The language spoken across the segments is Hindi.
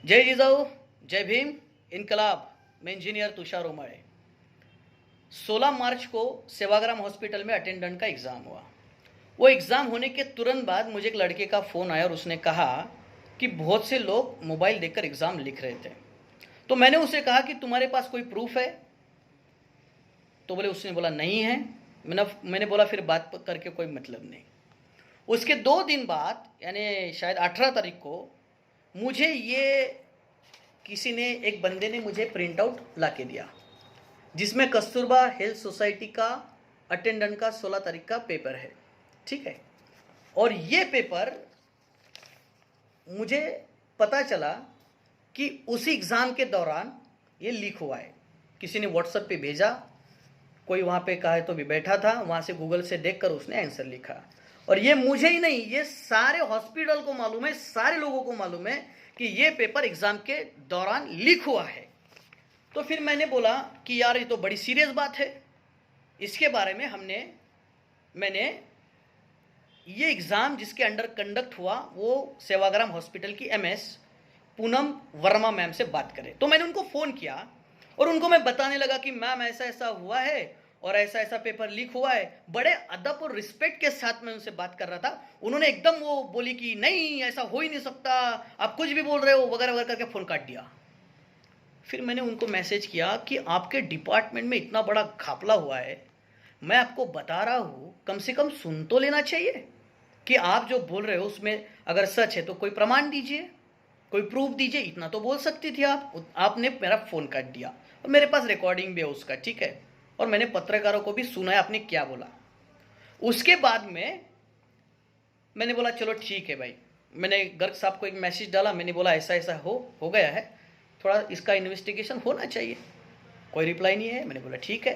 जय जिजाऊ, जय भीम, इनकलाब। मैं इंजीनियर तुषार उमाड़े। 16 मार्च को सेवाग्राम हॉस्पिटल में अटेंडेंट का एग्ज़ाम हुआ। वो एग्ज़ाम होने के तुरंत बाद मुझे एक लड़के का फ़ोन आया और उसने कहा कि बहुत से लोग मोबाइल देखकर एग्ज़ाम लिख रहे थे। तो मैंने उसे कहा कि तुम्हारे पास कोई प्रूफ है? तो बोले, उसने बोला नहीं है। मैंने बोला फिर बात करके कोई मतलब नहीं। उसके 2 दिन बाद यानी शायद 18 तारीख को मुझे किसी ने, एक बंदे ने मुझे प्रिंट आउट ला के दिया जिसमें कस्तूरबा हेल्थ सोसाइटी का अटेंडेंट का 16 तारीख का पेपर है। ठीक है। और ये पेपर मुझे पता चला कि उसी एग्ज़ाम के दौरान ये लीक हुआ है। किसी ने व्हाट्सएप पे भेजा, कोई वहाँ पे कहा तो भी बैठा था, वहाँ से गूगल से देखकर उसने आंसर लिखा। और ये मुझे ही नहीं, ये सारे हॉस्पिटल को मालूम है, सारे लोगों को मालूम है कि ये पेपर एग्ज़ाम के दौरान लीक हुआ है। तो फिर मैंने बोला कि यार ये तो बड़ी सीरियस बात है। इसके बारे में मैंने ये एग्ज़ाम जिसके अंडर कंडक्ट हुआ वो सेवाग्राम हॉस्पिटल की एमएस पूनम वर्मा मैम से बात करें। तो मैंने उनको फ़ोन किया और उनको मैं बताने लगा कि मैम ऐसा ऐसा हुआ है और ऐसा ऐसा पेपर लीक हुआ है। बड़े अदब और रिस्पेक्ट के साथ मैं उनसे बात कर रहा था। उन्होंने एकदम वो बोली कि नहीं, ऐसा हो ही नहीं सकता, आप कुछ भी बोल रहे हो वगैरह वगैरह करके फ़ोन काट दिया। फिर मैंने उनको मैसेज किया कि आपके डिपार्टमेंट में इतना बड़ा घपला हुआ है, मैं आपको बता रहा हूँ, कम से कम सुन तो लेना चाहिए कि आप जो बोल रहे हो उसमें अगर सच है तो कोई प्रमाण दीजिए, कोई प्रूफ दीजिए। इतना तो बोल सकती थी आप। आपने मेरा फ़ोन काट दिया और मेरे पास रिकॉर्डिंग भी है उसका। ठीक है। और मैंने पत्रकारों को भी सुना है आपने क्या बोला। उसके बाद में मैंने बोला चलो ठीक है भाई। मैंने गर्ग साहब को एक मैसेज डाला, मैंने बोला ऐसा ऐसा हो गया है, थोड़ा इसका इन्वेस्टिगेशन होना चाहिए। कोई रिप्लाई नहीं है। मैंने बोला ठीक है।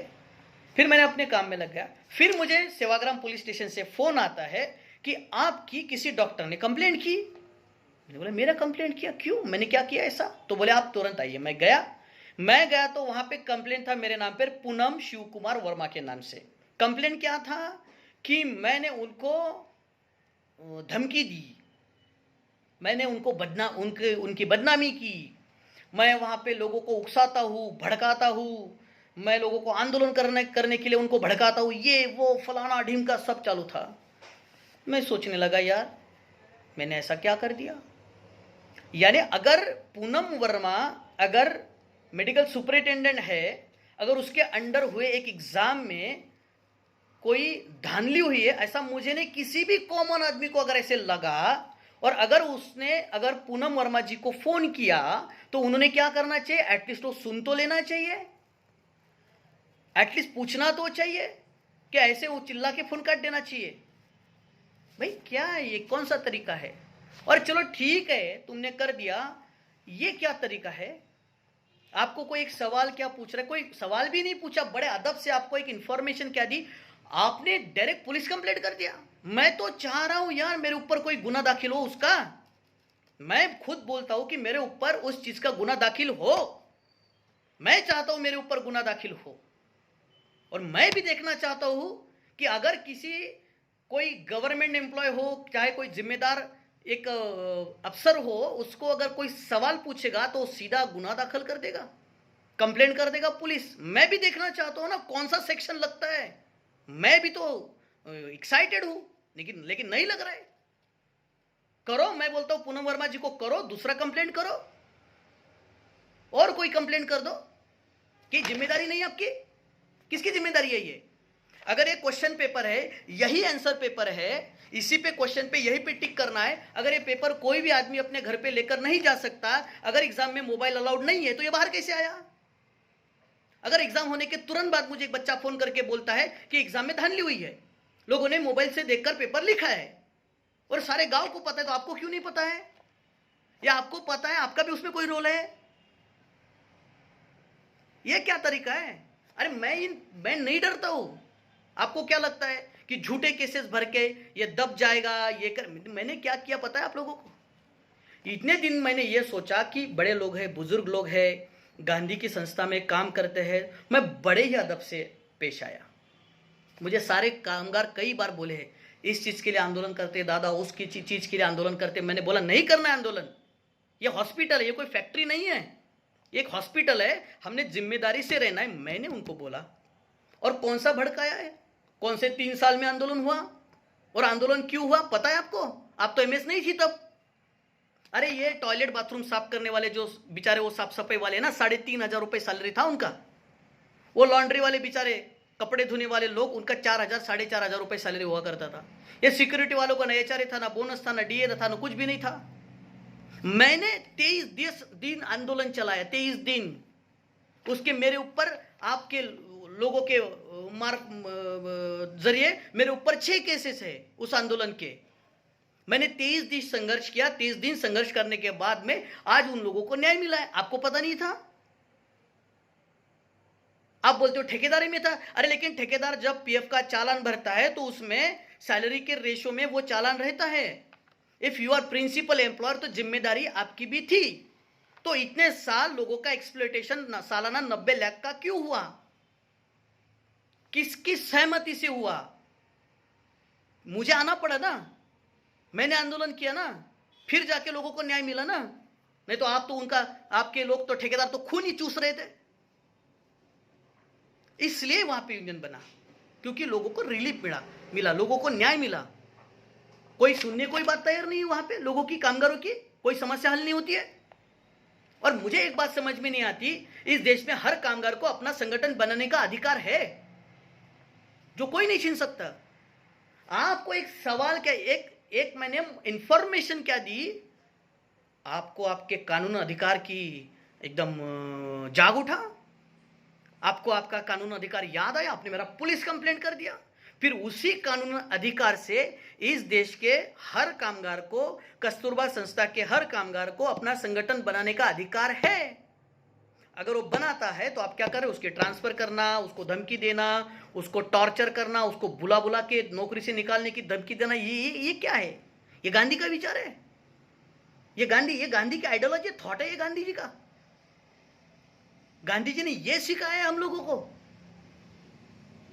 फिर मैंने अपने काम में लग गया। फिर मुझे सेवाग्राम पुलिस स्टेशन से फ़ोन आता है कि आपकी किसी डॉक्टर ने कंप्लेंट की। मैंने बोला मेरा कंप्लेंट किया? क्यों, मैंने क्या किया ऐसा? तो बोले आप तुरंत आइए। मैं गया तो वहां पे कंप्लेंट था मेरे नाम पर, पूनम शिव कुमार वर्मा के नाम से। कंप्लेंट क्या था कि मैंने उनको धमकी दी, मैंने उनकी बदनामी की, मैं वहां पे लोगों को उकसाता हूँ, भड़काता हूँ, मैं लोगों को आंदोलन करने के लिए उनको भड़काता हूँ, ये वो फलाना ढीमका सब चालू था। मैं सोचने लगा यार मैंने ऐसा क्या कर दिया। यानी अगर पूनम वर्मा अगर मेडिकल सुपरिटेंडेंट है, अगर उसके अंडर हुए एक एग्जाम में कोई धांधली हुई है, ऐसा मुझे नहीं, किसी भी कॉमन आदमी को अगर ऐसे लगा और अगर पूनम वर्मा जी को फोन किया तो उन्होंने क्या करना चाहिए? एटलीस्ट वो सुन तो लेना चाहिए, एटलीस्ट पूछना तो चाहिए कि ऐसे वो चिल्ला के फोन काट देना चाहिए। भाई क्या है ये, कौन सा तरीका है? और चलो ठीक है तुमने कर दिया, ये क्या तरीका है? आपको कोई एक सवाल क्या पूछ रहा है? कोई सवाल भी नहीं पूछा, बड़े अदब से आपको एक इंफॉर्मेशन क्या दी, आपने डायरेक्ट पुलिस कंप्लेंट कर दिया। मैं तो चाह रहा हूं यार मेरे ऊपर कोई गुना दाखिल हो उसका। मैं खुद बोलता हूं कि मेरे ऊपर उस चीज का गुना दाखिल हो। मैं चाहता हूं मेरे ऊपर गुना दाखिल हो। और मैं भी देखना चाहता हूं कि अगर कोई गवर्नमेंट एम्प्लॉय हो, चाहे कोई जिम्मेदार एक अफसर हो, उसको अगर कोई सवाल पूछेगा तो सीधा गुना दाखिल कर देगा, कंप्लेंट कर देगा पुलिस। मैं भी देखना चाहता हूं ना कौन सा सेक्शन लगता है। मैं भी तो एक्साइटेड हूं, लेकिन नहीं लग रहा है। करो, मैं बोलता हूं पूनम वर्मा जी को करो, दूसरा कंप्लेंट करो और कोई कंप्लेंट कर दो। कि जिम्मेदारी नहीं आपकी? किसकी जिम्मेदारी है ये? अगर ये क्वेश्चन पेपर है, यही आंसर पेपर है, इसी पे क्वेश्चन पे यही पे टिक करना है, अगर ये पेपर कोई भी आदमी अपने घर पे लेकर नहीं जा सकता, अगर एग्जाम में मोबाइल अलाउड नहीं है तो ये बाहर कैसे आया? अगर एग्जाम होने के तुरंत बाद मुझे एक बच्चा फोन करके बोलता है कि एग्जाम में धांधली हुई है, लोगों ने मोबाइल से देखकर पेपर लिखा है और सारे गांव को पता है, तो आपको क्यों नहीं पता है? या आपको पता है, आपका भी उसमें कोई रोल है? यह क्या तरीका है? अरे मैं नहीं डरता हूं। आपको क्या लगता है कि झूठे केसेस भर के ये दब जाएगा? मैंने क्या किया पता है आप लोगों को? इतने दिन मैंने ये सोचा कि बड़े लोग हैं, बुजुर्ग लोग हैं, गांधी की संस्था में काम करते हैं, मैं बड़े ही अदब से पेश आया। मुझे सारे कामगार कई बार बोले हैं इस चीज़ के लिए आंदोलन करते दादा, उसकी चीज़ के लिए आंदोलन करते। मैंने बोला नहीं करना है आंदोलन, ये हॉस्पिटल है, ये कोई फैक्ट्री नहीं है, ये एक हॉस्पिटल है, हमने जिम्मेदारी से रहना है। मैंने उनको बोला। और कौन सा भड़काया है? कौन से 3 साल में आंदोलन हुआ? और आंदोलन क्यों हुआ पता है आपको? आप तो एमएस नहीं थी तब। अरे ये टॉयलेट बाथरूम साफ करने वाले जो बेचारे वो साफ सफाई वाले ना, 3,500 रुपए सैलरी था उनका। वो लॉन्ड्री वाले बेचारे कपड़े धोने वाले लोग, उनका 4,000 4,500 रुपए सैलरी हुआ करता था। ये सिक्योरिटी वालों का ना एचआरए था, ना बोनस था, ना डीए था, ना कुछ भी नहीं था। मैंने 23 दिन आंदोलन चलाया, 23 दिन। उसके मेरे ऊपर आपके लोगों के मार्क जरिए मेरे ऊपर 6 केसेस है उस आंदोलन के। मैंने 23 दिन संघर्ष किया। 23 दिन संघर्ष करने के बाद में आज उन लोगों को न्याय मिला है। आपको पता नहीं था? आप बोलते हो ठेकेदारी में था। अरे लेकिन ठेकेदार जब पीएफ का चालान भरता है तो उसमें सैलरी के रेशो में वो चालान रहता है। If you are principal employer तो जिम्मेदारी आपकी भी थी। तो इतने साल लोगों का एक्सप्लॉयटेशन सालाना 90 लाख का क्यों हुआ? किसकी सहमति से हुआ? मुझे आना पड़ा ना, मैंने आंदोलन किया ना, फिर जाके लोगों को न्याय मिला ना। नहीं तो आप तो उनका, आपके लोग तो ठेकेदार तो खून ही चूस रहे थे। इसलिए वहां पे यूनियन बना, क्योंकि लोगों को रिलीफ मिला, लोगों को न्याय मिला। कोई सुनने कोई बात तैयार नहीं है वहां पे लोगों की, कामगारों की कोई समस्या हल नहीं होती है। और मुझे एक बात समझ में नहीं आती, इस देश में हर कामगार को अपना संगठन बनाने का अधिकार है, जो कोई नहीं छीन सकता। आपको एक सवाल क्या, एक मैंने इंफॉर्मेशन क्या दी, आपको आपके कानून अधिकार की एकदम जाग उठा, आपको आपका कानून अधिकार याद आया, आपने मेरा पुलिस कंप्लेंट कर दिया। फिर उसी कानून अधिकार से इस देश के हर कामगार को, कस्तूरबा संस्था के हर कामगार को अपना संगठन बनाने का अधिकार है। अगर वो बनाता है तो आप क्या करें? उसके ट्रांसफर करना, उसको धमकी देना, उसको टॉर्चर करना, उसको बुला बुला के नौकरी से निकालने की धमकी देना, ये क्या है? ये गांधी का विचार है? ये गांधी की आइडियोलॉजी, थॉट है ये गांधी जी का। गांधी जी ने ये सिखाया है हम लोगों को।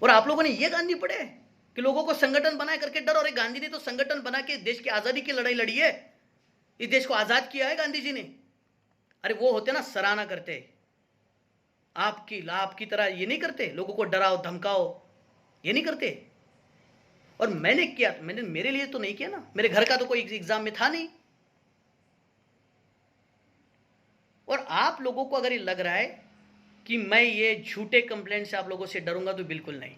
और आप लोगों ने ये गांधी पढ़े कि लोगों को संगठन बनाए करके डर। और गांधी ने तो संगठन बना के देश की आजादी की लड़ाई लड़ी है, इस देश को आजाद किया है गांधी जी ने। अरे वो होते ना, सराहना करते, आपकी तरह ये नहीं करते, लोगों को डराओ धमकाओ, ये नहीं करते। और मैंने किया, मैंने मेरे लिए तो नहीं किया ना, मेरे घर का तो कोई एग्जाम में था नहीं। और आप लोगों को अगर ये लग रहा है कि मैं ये झूठे कंप्लेंट से आप लोगों से डरूंगा, तो बिल्कुल नहीं।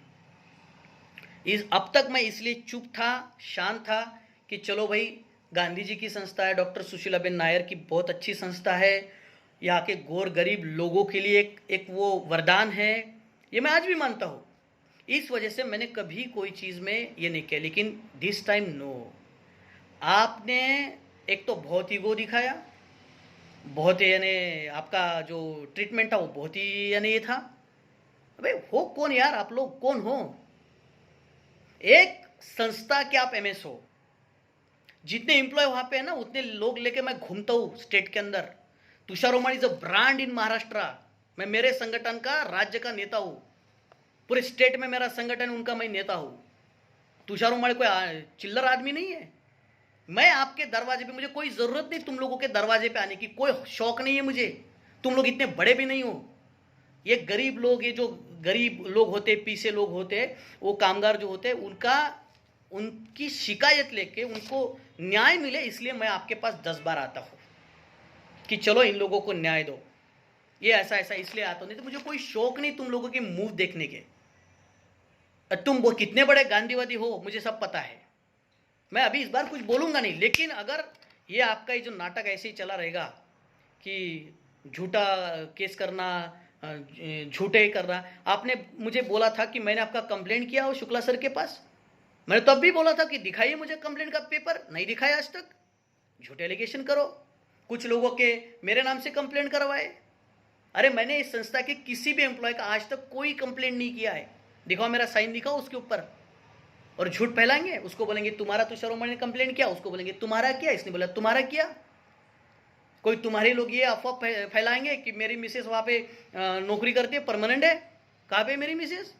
अब तक मैं इसलिए चुप था, शांत था कि चलो भाई, गांधी जी की संस्था है, डॉक्टर सुशीलाबेन नायर की बहुत अच्छी संस्था है, यहाँ के गौर गरीब लोगों के लिए एक वो वरदान है, ये मैं आज भी मानता हूँ। इस वजह से मैंने कभी कोई चीज़ में ये नहीं किया। लेकिन दिस टाइम नो, आपने एक तो बहुत ईगो दिखाया, बहुत यानी आपका जो ट्रीटमेंट था वो बहुत ही यानी ये था। अबे हो कौन यार, आप लोग कौन हो? एक संस्था के आप एमएस हो, जितने एम्प्लॉय वहां पे है ना उतने लोग लेके मैं घूमता हूँ स्टेट के अंदर। Tushar Romani is a brand in Maharashtra. मैं मेरे संगठन का राज्य का नेता हूँ, पूरे स्टेट में मेरा संगठन उनका मैं नेता हूँ। तुषार रोमाणी कोई चिल्लर आदमी नहीं है। मैं आपके दरवाजे पे, मुझे कोई जरूरत नहीं तुम लोगों के दरवाजे पे आने की, कोई शौक नहीं है मुझे। तुम लोग इतने बड़े भी नहीं हो। ये गरीब लोग, ये जो गरीब लोग होते, पीछे लोग होते, वो कामगार जो होते, उनकी शिकायत लेके उनको न्याय मिले, इसलिए मैं आपके पास 10 बार आता हूँ कि चलो इन लोगों को न्याय दो। ये ऐसा ऐसा इसलिए आता हूँ, नहीं तो मुझे कोई शौक नहीं तुम लोगों के मुंह देखने के। तुम वो कितने बड़े गांधीवादी हो मुझे सब पता है, मैं अभी इस बार कुछ बोलूंगा नहीं। लेकिन अगर ये आपका ये जो नाटक ऐसे ही चला रहेगा कि झूठा केस करना, झूठे करना, आपने मुझे बोला था कि मैंने आपका कंप्लेंट किया हो शुक्ला सर के पास। मैंने तब भी बोला था कि दिखाइए मुझे कंप्लेंट का पेपर, नहीं दिखाया आज तक। झूठे एलिगेशन करो, कुछ लोगों के मेरे नाम से कंप्लेंट करवाए। अरे मैंने इस संस्था के किसी भी एम्प्लॉय का आज तक कोई कंप्लेंट नहीं किया है। दिखाओ, मेरा साइन दिखाओ उसके ऊपर। और झूठ फैलाएंगे, उसको बोलेंगे तुम्हारा तुषार रोमाणी ने कंप्लेंट किया, उसको बोलेंगे तुम्हारा किया, इसने बोला तुम्हारा किया। कोई तुम्हारे लोग ये अफवाह फैलाएंगे कि मेरी मिसेस वहाँ पे नौकरी करती है, परमानेंट है। कहाँ पे मेरी मिसेस,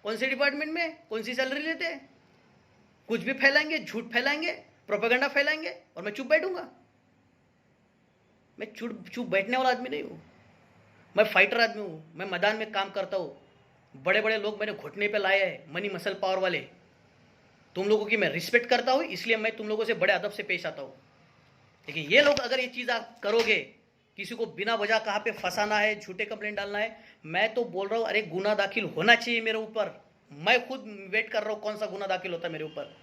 कौन से डिपार्टमेंट में, कौन सी सैलरी लेते हैं? कुछ भी फैलाएंगे, झूठ फैलाएंगे, प्रोपेगेंडा फैलाएंगे, और मैं चुप बैठूंगा? मैं चुप चुप बैठने वाला आदमी नहीं हूँ। मैं फाइटर आदमी हूँ, मैं मैदान में काम करता हूँ। बड़े बड़े लोग मैंने घुटने पे लाए हैं, मनी मसल पावर वाले। तुम लोगों की मैं रिस्पेक्ट करता हूँ, इसलिए मैं तुम लोगों से बड़े अदब से पेश आता हूँ। लेकिन ये लोग अगर ये चीज़ आप करोगे, किसी को बिना वजह कहाँ पे फंसाना है, झूठे कंप्लेंट डालना है, मैं तो बोल रहा हूँ अरे गुना दाखिल होना चाहिए मेरे ऊपर। मैं खुद वेट कर रहा हूँ कौन सा गुना दाखिल होता है मेरे ऊपर,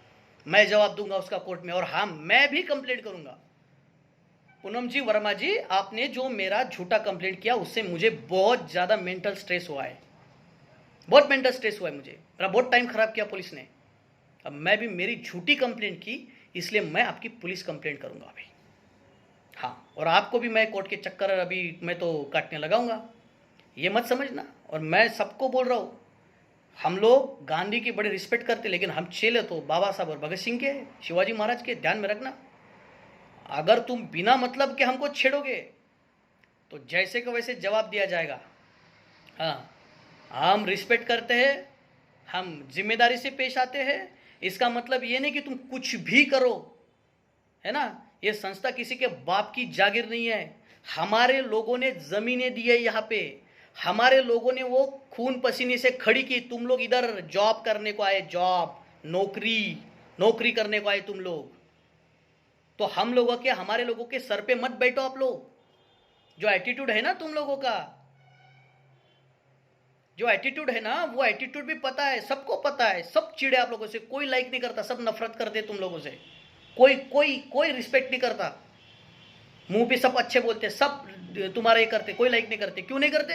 मैं जवाब दूंगा उसका कोर्ट में। और हाँ, मैं भी कंप्लेंट करूंगा। पूनम जी, वर्मा जी, आपने जो मेरा झूठा कंप्लेंट किया उससे मुझे बहुत ज़्यादा मेंटल स्ट्रेस हुआ है, बहुत मेंटल स्ट्रेस हुआ है मुझे, मेरा बहुत टाइम खराब किया पुलिस ने। अब मैं भी मेरी झूठी कंप्लेंट की, इसलिए मैं आपकी पुलिस कंप्लेंट करूंगा अभी। हाँ, और आपको भी मैं कोर्ट के चक्कर अभी मैं तो काटने लगाऊंगा, ये मत समझना। और मैं सबको बोल रहा हूँ, हम लोग गांधी की बड़ी रिस्पेक्ट करते, लेकिन हम चेले तो बाबा साहब और भगत सिंह के, शिवाजी महाराज के, ध्यान में रखना। अगर तुम बिना मतलब के हमको छेड़ोगे तो जैसे को वैसे जवाब दिया जाएगा। हाँ, हम रिस्पेक्ट करते हैं, हम जिम्मेदारी से पेश आते हैं। इसका मतलब ये नहीं कि तुम कुछ भी करो, है ना। ये संस्था किसी के बाप की जागीर नहीं है। हमारे लोगों ने जमीनें दी है यहाँ पे, हमारे लोगों ने वो खून पसीने से खड़ी की। तुम लोग इधर जॉब करने को आए, जॉब, नौकरी, नौकरी करने को आए तुम लोग। तो हम लोगों के, हमारे लोगों के सर पे मत बैठो आप लोग। जो एटीट्यूड है ना तुम लोगों का, जो एटीट्यूड है ना, वो एटीट्यूड भी पता है, सबको पता है। सब चिड़े आप लोगों से, कोई लाइक नहीं करता, सब नफरत करते तुम लोगों से। कोई कोई कोई रिस्पेक्ट नहीं करता, मुंह पे सब अच्छे बोलते, सब तुम्हारा ये करते, कोई लाइक नहीं करते। क्यों नहीं करते?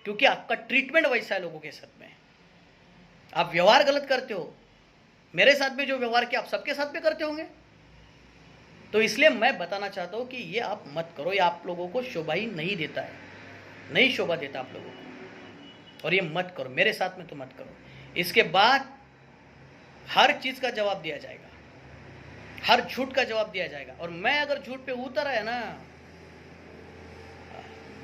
क्योंकि आपका ट्रीटमेंट वैसा है लोगों के साथ में, आप व्यवहार गलत करते हो। मेरे साथ में जो व्यवहार किया आप सबके साथ में करते होंगे। तो इसलिए मैं बताना चाहता हूं कि ये आप मत करो, ये आप लोगों को शोभा ही नहीं देता है, नहीं शोभा देता आप लोगों को। और ये मत करो, मेरे साथ में तो मत करो। इसके बाद हर चीज का जवाब दिया जाएगा, हर झूठ का जवाब दिया जाएगा। और मैं अगर झूठ पे उतर आया ना,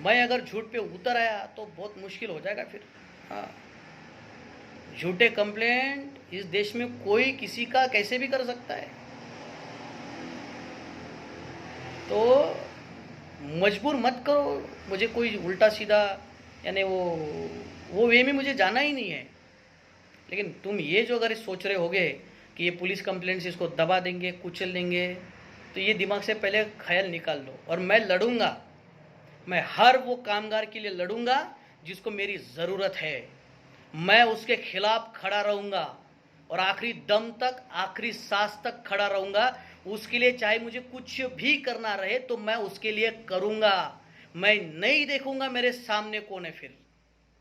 मैं अगर झूठ पे उतर आया तो बहुत मुश्किल हो जाएगा फिर। हाँ, झूठे कंप्लेंट इस देश में कोई किसी का कैसे भी कर सकता है। तो मजबूर मत करो मुझे कोई उल्टा सीधा, यानी वो वे में मुझे जाना ही नहीं है। लेकिन तुम ये जो अगर सोच रहे होगे कि ये पुलिस कंप्लेंट से इसको दबा देंगे, कुचल देंगे, तो ये दिमाग से पहले ख्याल निकाल लो। और मैं लड़ूंगा, मैं हर वो कामगार के लिए लड़ूंगा जिसको मेरी ज़रूरत है। मैं उसके खिलाफ खड़ा रहूंगा और आखिरी दम तक, आखिरी सांस तक खड़ा रहूंगा उसके लिए। चाहे मुझे कुछ भी करना रहे तो मैं उसके लिए करूंगा। मैं नहीं देखूंगा मेरे सामने कौन है फिर।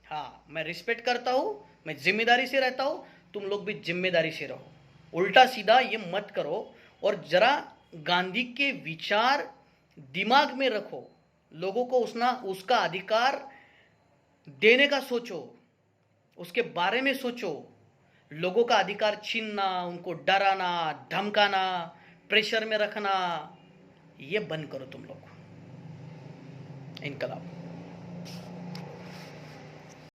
हाँ, मैं रिस्पेक्ट करता हूं, मैं जिम्मेदारी से रहता हूं, तुम लोग भी जिम्मेदारी से रहो। उल्टा सीधा ये मत करो। और जरा गांधी के विचार दिमाग में रखो, लोगों को उसका अधिकार देने का सोचो, उसके बारे में सोचो। लोगों का अधिकार छीनना, उनको डराना, धमकाना, प्रेशर में रखना, ये बंद करो तुम लोग। इनकलाब।